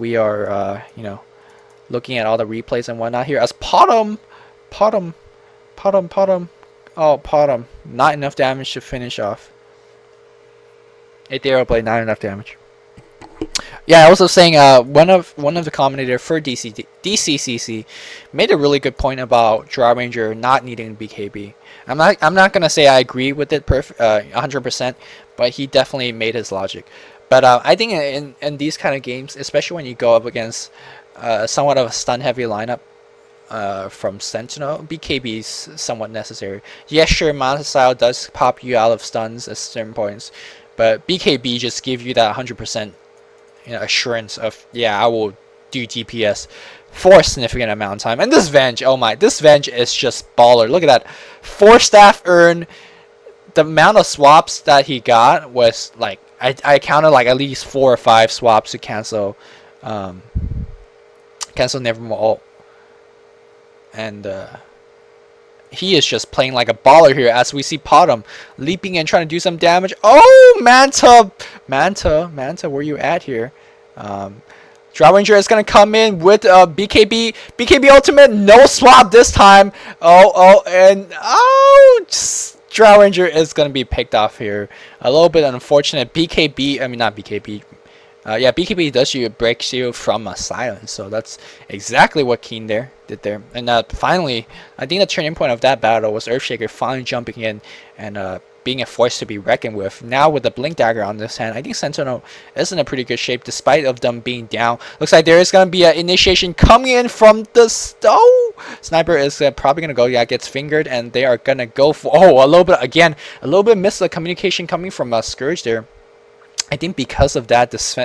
we are, you know, looking at all the replays and whatnot here as Potom, Potom, oh, Potom, not enough damage to finish off. Aetherial Blade, not enough damage. Yeah, I was also saying one of the commentator for DCCC made a really good point about Draw Ranger not needing BKB. I'm not gonna say I agree with it 100%, but he definitely made his logic. But I think in these kind of games, especially when you go up against somewhat of a stun heavy lineup from Sentinel, BKB is somewhat necessary. Yes, sure, Mana Style does pop you out of stuns at certain points, but BKB just gives you that 100%, you know, assurance of, yeah, I will do DPS for a significant amount of time. And this Venge, oh my, this Venge is just baller. Look at that, 4 staff earn. The amount of swaps that he got was like, I counted like at least 4 or 5 swaps to cancel Nevermore ult. And he is just playing like a baller here as we see Potom leaping and trying to do some damage. Oh, Manta, where you at here? Draw Ranger is gonna come in with BKB ultimate, no swap this time. Draw Ranger is gonna be picked off here. A little bit unfortunate. BKB, I mean not BKB. Yeah, BKB does breaks you from a silence, so that's exactly what Keen did there. And finally, I think the turning point of that battle was Earthshaker finally jumping in and being a force to be reckoned with. Now with the Blink Dagger on this hand, I think Sentinel is in a pretty good shape despite of them being down. Looks like there is going to be an initiation coming in from the Sniper is probably going to go, yeah, gets fingered, and they are going to go for, a little bit missed the communication coming from Scourge there. I think because of that, this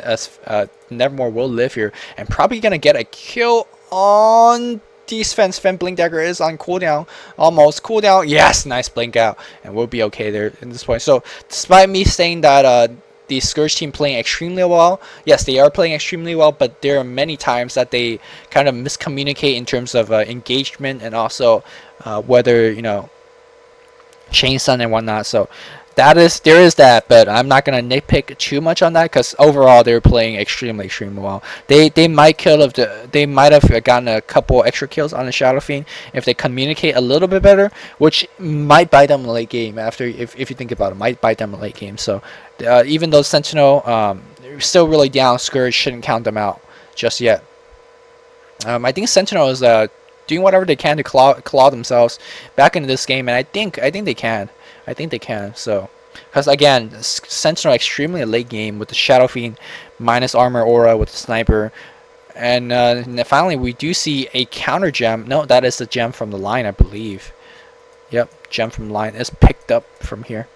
Nevermore will live here and probably gonna get a kill on defense. Sven Blink Dagger is on cooldown, almost cooldown. Yes, nice blink out, and we'll be okay there at this point. So, despite me saying that the Scourge team playing extremely well, yes, they are playing extremely well, but there are many times that they kind of miscommunicate in terms of engagement and also whether, you know, chain stun and whatnot. So there is that, but I'm not gonna nitpick too much on that because overall they're playing extremely well. They might have gotten a couple extra kills on the Shadow Fiend if they communicate a little bit better, which might bite them in the late game. If you think about it, might bite them in the late game. So even though Sentinel still really down, Scourge shouldn't count them out just yet. I think Sentinel is doing whatever they can to claw themselves back into this game, and I think they can. I think they can. So, because again, Sentinel extremely late game with the Shadow Fiend minus armor aura with the sniper, and finally we do see a counter gem. No, that is the gem from the line, I believe. Yep, gem from the line is picked up from here.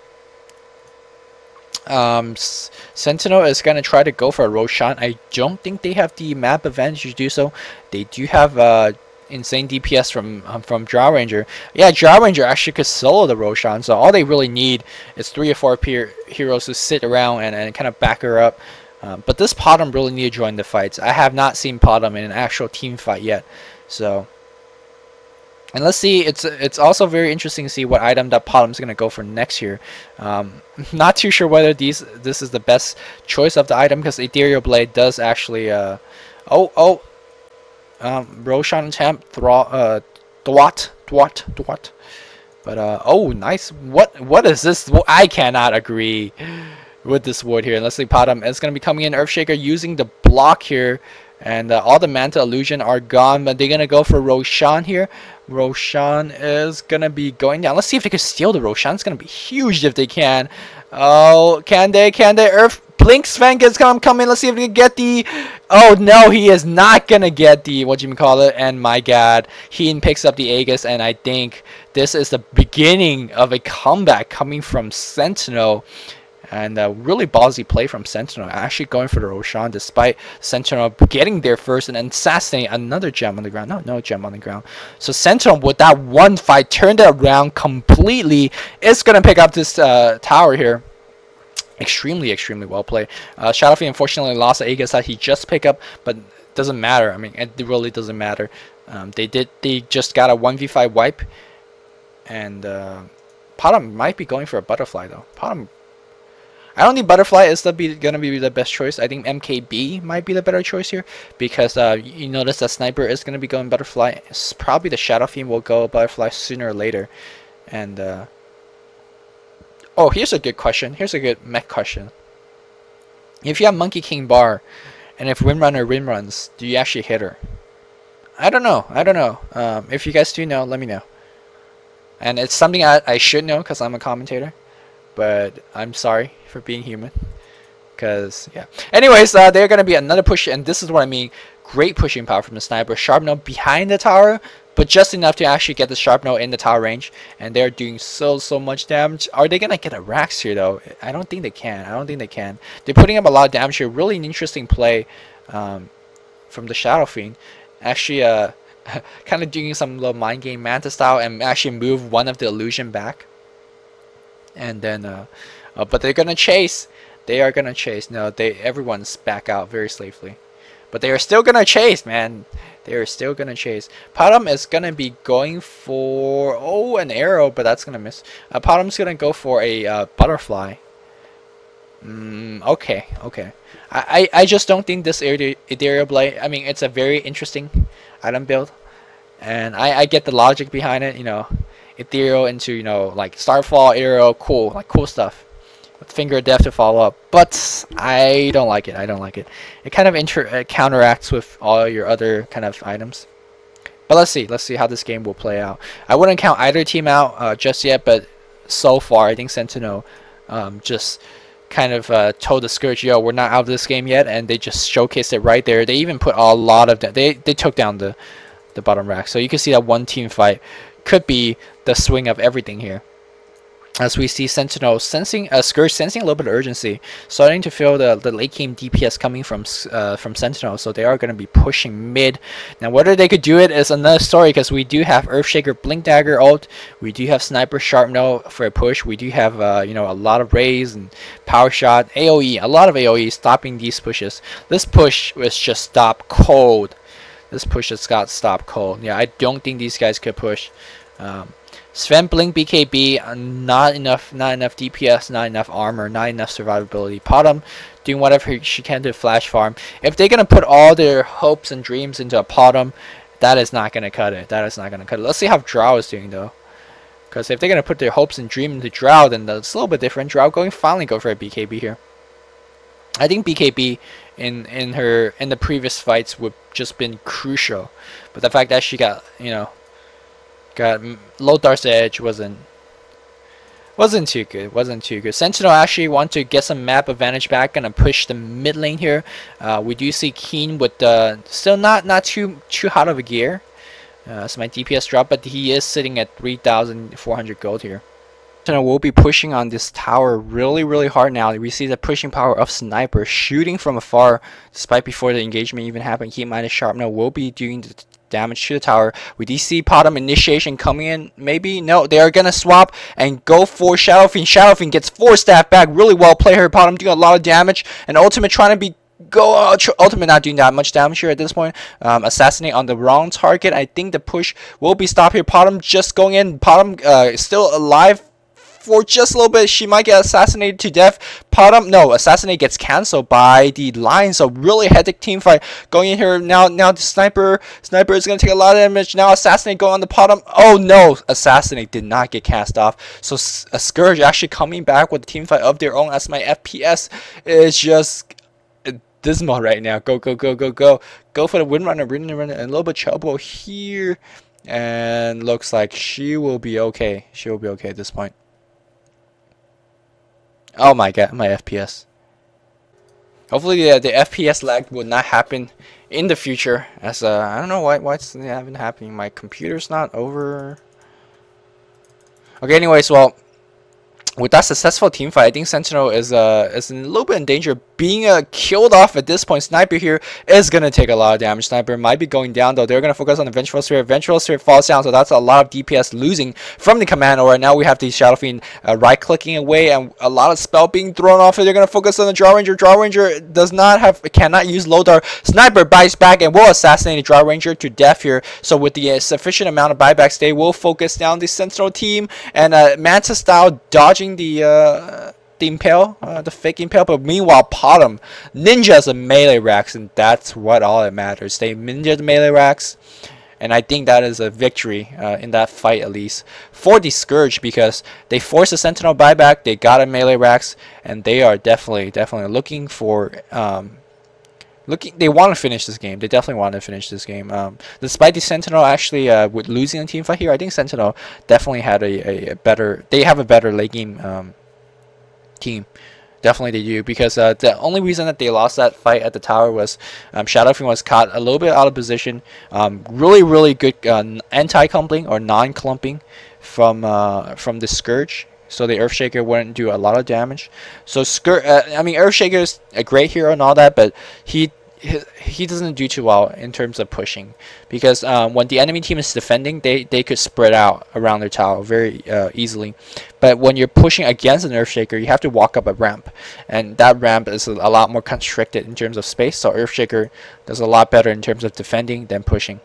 Sentinel is gonna try to go for a Roshan. I don't think they have the map advantage to do so. They do have insane DPS from Draw Ranger. Yeah, Draw Ranger actually could solo the Roshan, so all they really need is 3 or 4 heroes to sit around and kind of back her up. But this Potom really need to join the fights. I have not seen Potom in an actual team fight yet. So, and let's see. It's also very interesting to see what item that Potom's gonna go for next year. Not too sure whether this is the best choice of the item because Ethereal Blade does actually Roshan attempt, Thwart. But oh, nice. What is this? I cannot agree with this ward here. Let's see, Potom is gonna be coming in. Earthshaker using the block here, and all the Manta illusion are gone. But they're gonna go for Roshan here. Roshan is gonna be going down. Let's see if they can steal the Roshan. It's gonna be huge if they can. Oh, can they? Earth Blink Sven is gonna come in. Let's see if he can get the. Oh no, he is not gonna get the whatchamacallit. And my God, Heen picks up the Aegis, and I think this is the beginning of a comeback coming from Sentinel. And a really ballsy play from Sentinel, actually going for the Roshan despite Sentinel getting there first and assassinating another gem on the ground. No gem on the ground. So Sentinel, with that one fight, turned it around completely. It's going to pick up this tower here. Extremely well played. Shadow Fiend unfortunately lost the Aegis that he just picked up, but doesn't matter. I mean, it really doesn't matter. They just got a 1v5 wipe, and Potom might be going for a butterfly though. Potom I don't think Butterfly is gonna be the best choice. I think MKB might be the better choice here because you notice that Sniper is gonna be going Butterfly. It's probably the Shadow Fiend will go Butterfly sooner or later. And oh, here's a good question. Here's a good mech question. If you have Monkey King Bar, and if Windrunner runs, do you actually hit her? I don't know. I don't know. If you guys do know, let me know. And it's something I should know because I'm a commentator. But I'm sorry for being human. Because, yeah. Anyways, they're going to be another push. And this is what I mean. Great pushing power from the Sniper. Sharp Note behind the tower. But just enough to actually get the Sharp Note in the tower range. And they're doing so much damage. Are they going to get a Rax here, though? I don't think they can. I don't think they can. They're putting up a lot of damage here. Really an interesting play from the Shadow Fiend. Actually, kind of doing some little mind game Manta style. And actually move one of the illusion back. And then, but they're gonna chase. They are gonna chase. No, everyone's back out very safely. But they are still gonna chase, man. They are still gonna chase. Potom is gonna be going for an arrow, but that's gonna miss. Potom's gonna go for a butterfly. Okay. I just don't think this Ethereal Blade. I mean, it's a very interesting item build, and I get the logic behind it. You know. Ethereal into, you know, like Starfall, Arrow, cool stuff. With Finger of Death to follow up. But I don't like it. I don't like it. It kind of counteracts with all your other kind of items. But let's see how this game will play out. I wouldn't count either team out just yet, but so far I think Sentinel just kind of told the Scourge, yo, we're not out of this game yet, and they just showcased it right there. They even put a lot of they took down the bottom rack. So you can see that one team fight could be the swing of everything here, as we see Sentinel sensing Scourge sensing a little bit of urgency, starting to feel the late game DPS coming from Sentinel. So they are going to be pushing mid. Now whether they could do it is another story, because we do have Earthshaker Blink Dagger ult, we do have Sniper Sharp Note for a push, we do have you know, a lot of Rays and Power Shot, AoE, a lot of AoE stopping these pushes. This push was just stopped cold. This push just got stopped cold. Yeah, I don't think these guys could push. Sven Blink BKB, not enough DPS, not enough armor, not enough survivability. Potom doing whatever she can to flash farm. If they're gonna put all their hopes and dreams into a Potom, that is not gonna cut it. That is not gonna cut it. Let's see how Drow is doing though. Because if they're gonna put their hopes and dreams into Drow, then that's a little bit different. Drow finally go for a BKB here. I think BKB in the previous fights would just been crucial, but the fact that she got, you know, got Lothar's edge wasn't too good. Wasn't too good. Sentinel actually want to get some map advantage back, gonna push the mid lane here. We do see Keen with still not too hot of a gear. So my DPS drop, but he is sitting at 3,400 gold here. Sentinel will be pushing on this tower really hard now. We see the pushing power of Sniper shooting from afar, despite before the engagement even happened. Heat minus Sharp Note will be doing the damage to the tower. We do see Potom initiation coming in. Maybe no, they are gonna swap and go for Shadow Fiend. Shadow Fiend gets 4 staff back. Really well played here. Potom doing a lot of damage, and Ultimate trying to be Ultimate not doing that much damage here at this point. Assassinate on the wrong target. I think the push will be stopped here. Potom just going in. Potom still alive for just a little bit. She might get assassinated to death. Potom, no, Assassinate gets cancelled by the Lion. So really hectic team fight going in here. Now the Sniper is going to take a lot of damage. Now Assassinate going on the Potom. Oh no, Assassinate did not get cast off. So a Scourge actually coming back with a team fight of their own, as my FPS is just dismal right now. Go for the Windrunner, and a little bit trouble here. And looks like she will be okay. She will be okay at this point. Oh my god, my FPS. Hopefully the FPS lag will not happen in the future, as I don't know why it's not been happening. My computer's not over. Okay, anyways, well, with that successful team fight, I think Sentinel is a little bit in danger of being killed off at this point. Sniper here is going to take a lot of damage. Sniper might be going down, though. They're going to focus on the Vengeful Spirit. Vengeful Spirit falls down, so that's a lot of DPS losing from the command aura. Now we have the Shadow Fiend right-clicking away, and a lot of spell being thrown off. They're going to focus on the Draw Ranger. Draw Ranger cannot use Lothar. Sniper bites back and will assassinate the Draw Ranger to death here. So with the sufficient amount of buybacks, they will focus down the Sentinel team, and Manta style dodging the the impale, the fake impale. But meanwhile, bottom ninjas a melee racks, and that's what all that matters. They ninja the melee racks, and I think that is a victory in that fight, at least for the Scourge, because they forced a Sentinel buyback. They got a melee racks, and they are definitely looking for they want to finish this game. They definitely want to finish this game. Despite the Sentinel actually with losing a team fight here, I think Sentinel definitely had a better. They have a better late game team. Definitely they do, because the only reason that they lost that fight at the tower was Shadow Fiend was caught a little bit out of position. Really good anti-clumping or non-clumping from the Scourge. So the Earthshaker wouldn't do a lot of damage. So I mean, Earthshaker is a great hero and all that, but he doesn't do too well in terms of pushing, because when the enemy team is defending, they could spread out around their tower very easily. But when you're pushing against an Earthshaker, you have to walk up a ramp, and that ramp is a lot more constricted in terms of space. So Earthshaker does a lot better in terms of defending than pushing.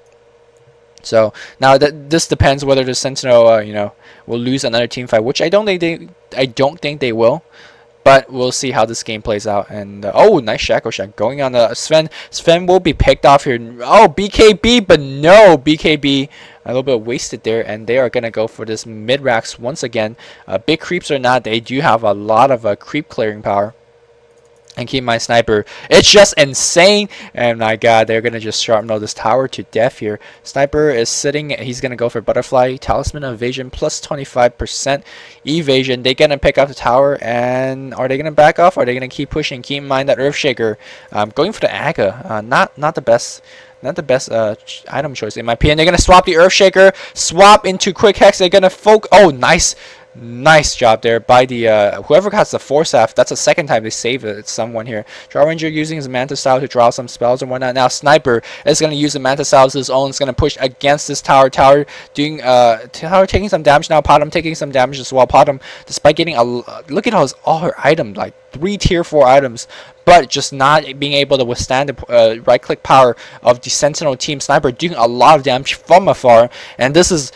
So now this depends whether the Sentinel will lose another team fight, which I don't think they will. But we'll see how this game plays out. And oh, nice Shackle Shack going on the Sven. Sven will be picked off here. Oh, BKB, but no, BKB a little bit wasted there, and they are gonna go for this mid racks once again. Big creeps or not, they do have a lot of creep clearing power. And keep my Sniper. It's just insane. And my god, they're gonna just sharpnail this tower to death here. Sniper is sitting. He's gonna go for Butterfly. Talisman Evasion plus 25% evasion. They're gonna pick up the tower. And are they gonna back off? Or are they gonna keep pushing? Keep in mind that Earthshaker going for the Aga. Not the best. Not the best item choice in my opinion. They're gonna swap the Earthshaker. Swap into Quick Hex. They're gonna Oh, nice. Nice job there by the whoever has the Force Staff. That's the second time they save it. Someone here. Draw Ranger using his Manta Style to draw some spells and whatnot. Now Sniper is going to use the Manta Style as his own. It's going to push against this tower. Tower doing tower taking some damage now. Potom taking some damage as well. Potom, despite getting look at all her items, like 3 tier 4 items, but just not being able to withstand the right click power of the Sentinel team. Sniper doing a lot of damage from afar, and this is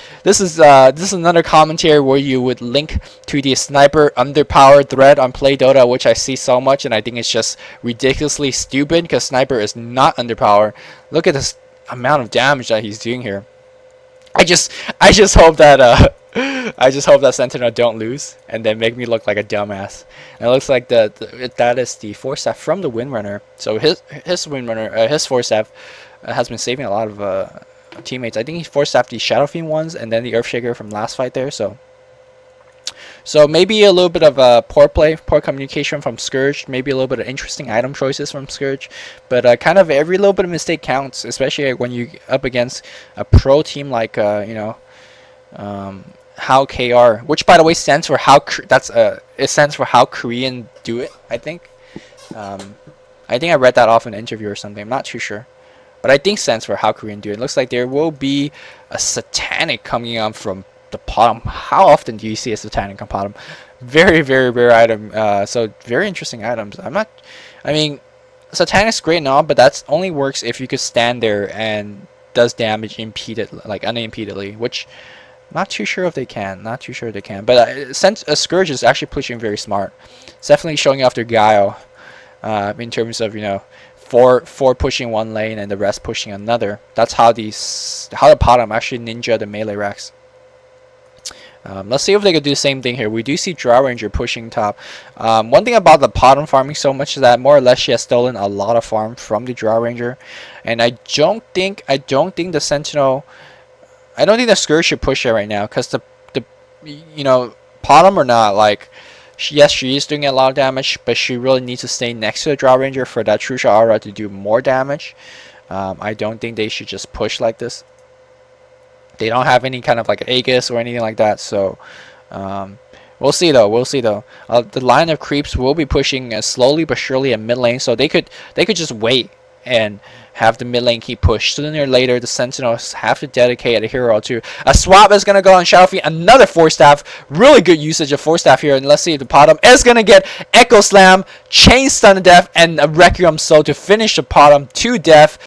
another commentary where you would link to the Sniper underpowered thread on Play Dota, which I see so much, and I think it's just ridiculously stupid because Sniper is not underpowered. Look at this amount of damage that he's doing here. I just hope that I just hope that Sentinel don't lose and then make me look like a dumbass. And it looks like that is the Force Staff from the Windrunner. So his Windrunner, his Force Staff has been saving a lot of teammates. I think he Force Staffed the Shadow Fiend ones and then the Earthshaker from last fight there. So maybe a little bit of poor play, poor communication from Scourge. Maybe a little bit of interesting item choices from Scourge. But kind of every little bit of mistake counts, especially when you up against a pro team like How.Korea, which by the way stands for it stands for How Korean Do It. I think I read that off in an interview or something. I'm not too sure, but I think stands for How Korean Do It. It looks like there will be a Satanic coming on from the bottom. How often do you see a Satanic on bottom? Very rare item. So very interesting items. I mean, Satanic's great and all, but that's only works if you could stand there and does damage unimpededly, which I'm not too sure if they can. Not too sure they can. But since Scourge is actually pushing very smart, it's definitely showing off their guile in terms of four pushing one lane and the rest pushing another. That's how the bottom actually ninja the melee racks. Let's see if they could do the same thing here. We do see Draw Ranger pushing top. One thing about the bottom farming so much is that more or less she has stolen a lot of farm from the Draw Ranger, and I don't think the Sentinel. I don't think the Scourge should push it right now, because the bottom or not, like, yes, she is doing a lot of damage, but she really needs to stay next to the Draw Ranger for that Trusha Aura to do more damage. I don't think they should just push like this. They don't have any kind of like Aegis or anything like that, so we'll see though. The line of creeps will be pushing slowly but surely in mid lane, so they could just wait and have the mid lane keep push. Sooner or later, the Sentinels have to dedicate a hero to. A swap is gonna go on Shadow Fiend. Another Force Staff. Really good usage of Force Staff here. And let's see if the bottom is gonna get Echo Slam, Chain Stun to death, and a Requiem Soul to finish the bottom to death.